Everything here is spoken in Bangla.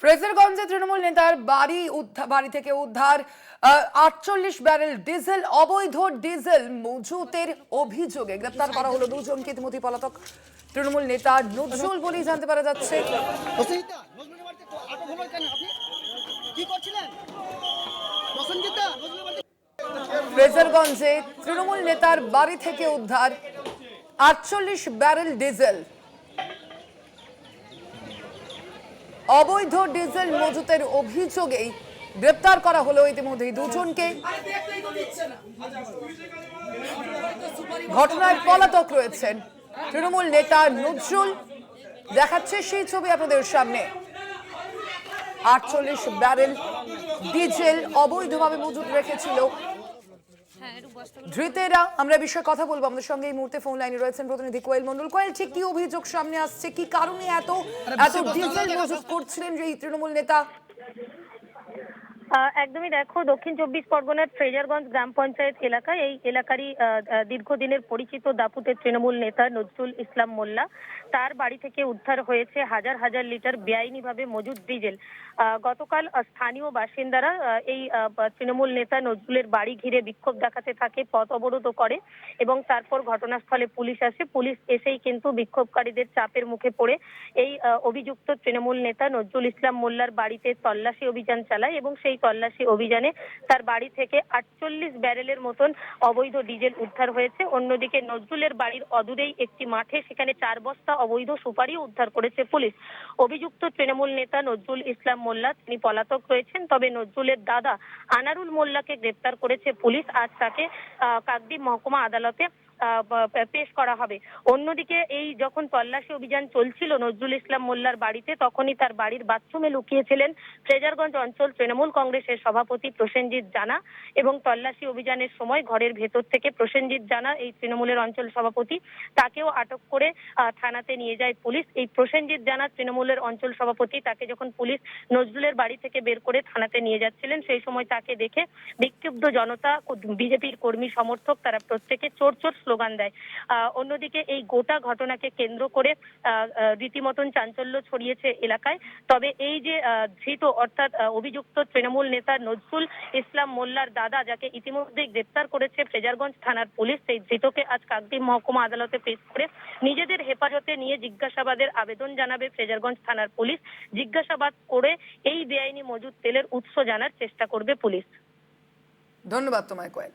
ফ্রেজারগঞ্জে তৃণমূল নেতার বাড়ি থেকে উদ্ধার ৪৮ ব্যারেল ডিজেল। অবৈধ ডিজেল মজুতের অভিযোগে গ্রেপ্তার করা হলো দুজনকে। ইতিমধ্যে পলাতক তৃণমূল নেতা নজরুল বলেই জানতে পারা যাচ্ছে। ফ্রেজারগঞ্জে তৃণমূল নেতার বাড়ি থেকে উদ্ধার ৪৮ ব্যারেল ডিজেল। অবৈধ ডিজেল মজুতের অভিযোগেই গ্রেপ্তার করা হলো ইতিমধ্যেই দুজনকে। ঘটনায় পলাতক রয়েছেন তৃণমূল নেতা নজরুল। দেখাচ্ছে সেই ছবি আপনাদের সামনে। ৪৮ ব্যারেল ডিজেল অবৈধভাবে মজুত রেখেছিল ধৃতেরা। আমরা বিষয়ে কথা বলবো। আমাদের সঙ্গে এই মুহূর্তে ফোন লাইনে রয়েছেন প্রতিনিধি কোয়েল মন্ডল। কোয়েল, ঠিক কি অভিযোগ সামনে আসছে? কি কারণে এত ডিজেল মজুত করছিলেন এই তৃণমূল নেতা? একদমই দেখো, দক্ষিণ ২৪ পরগনার ফ্রেজারগঞ্জ গ্রাম পঞ্চায়েত এলাকায় এই এলাকারই দীর্ঘদিনের পরিচিত দাপুটের তৃণমূল নেতা নজরুল ইসলাম মোল্লা, তার বাড়ি থেকে উদ্ধার হয়েছে হাজার হাজার লিটার বেআইনিভাবে মজুদ ডিজেল। গতকাল স্থানীয় বাসিন্দারা এই তৃণমূল নেতা নজরুলের বাড়ি ঘিরে বিক্ষোভ দেখাতে থাকে, পথ অবরোধ করে এবং তারপর ঘটনাস্থলে পুলিশ আসে। পুলিশ এসেই কিন্তু বিক্ষোভকারীদের চাপের মুখে পড়ে এই অভিযুক্ত তৃণমূল নেতা নজরুল ইসলাম মোল্লার বাড়িতে তল্লাশি অভিযান চালায় এবং সেই তল্লাশি অভিযানে তার বাড়ি থেকে ৪৮ ব্যারেলের মতন অবৈধ ডিজেল উদ্ধার হয়েছে। অন্যদিকে নজরুলের বাড়ির অদূরেই একটি মাঠে সেখানে ৪ বস্তা অবৈধ সুপারিও উদ্ধার করেছে পুলিশ। অভিযুক্ত তৃণমূল নেতা নজরুল ইসলাম মোল্লা তিনি পলাতক রয়েছেন, তবে নজরুলের দাদা আনারুল মোল্লাকে গ্রেপ্তার করেছে পুলিশ। আজ তাকে কাকদ্বীপ মহকুমা আদালতে পেশ করা হবে। অন্যদিকে এই যখন তল্লাশি অভিযান চলছিল নজরুল ইসলাম মোল্লার বাড়িতে, তখনই তার বাড়ির বাথরুমে লুকিয়েছিলেন ফ্রেজারগঞ্জ অঞ্চল তৃণমূল কংগ্রেসের সভাপতি প্রসেনজিৎ জানা এবং তল্লাশি অভিযানের সময় ঘরের ভেতর থেকে প্রসেনজিৎ জানা, এই তৃণমূলের অঞ্চল সভাপতি, তাকেও আটক করে থানাতে নিয়ে যায় পুলিশ। এই প্রসেনজিৎ জানা তৃণমূলের অঞ্চল সভাপতি, তাকে যখন পুলিশ নজরুলের বাড়ি থেকে বের করে থানাতে নিয়ে যাচ্ছিলেন, সেই সময় তাকে দেখে বিক্ষুব্ধ জনতা, বিজেপির কর্মী সমর্থক, তারা প্রত্যেকে চোর চোর স্লোগান দেয়। অন্যদিকে এই গোটা ঘটনাকে কেন্দ্র করে রীতিমতন চাঞ্চল্য ছড়িয়েছে এলাকায়। তবে এই যে ধৃত অর্থাৎ অভিযুক্ত তৃণমূল নেতা নজরুল ইসলাম মোল্লার দাদা, যাকে ইতিমধ্যে গ্রেপ্তার করেছে ফ্রেজারগঞ্জ থানার পুলিশ, সেই ধৃতকে আজ কাকদ্বীপ মহকুমা আদালতে পেশ করে নিজেদের হেফাজতে নিয়ে জিজ্ঞাসাবাদের আবেদন জানাবে ফ্রেজারগঞ্জ থানার পুলিশ। জিজ্ঞাসাবাদ করে এই বেআইনি মজুদ তেলের উৎস জানার চেষ্টা করবে পুলিশ। ধন্যবাদ তোমায় কোয়েল।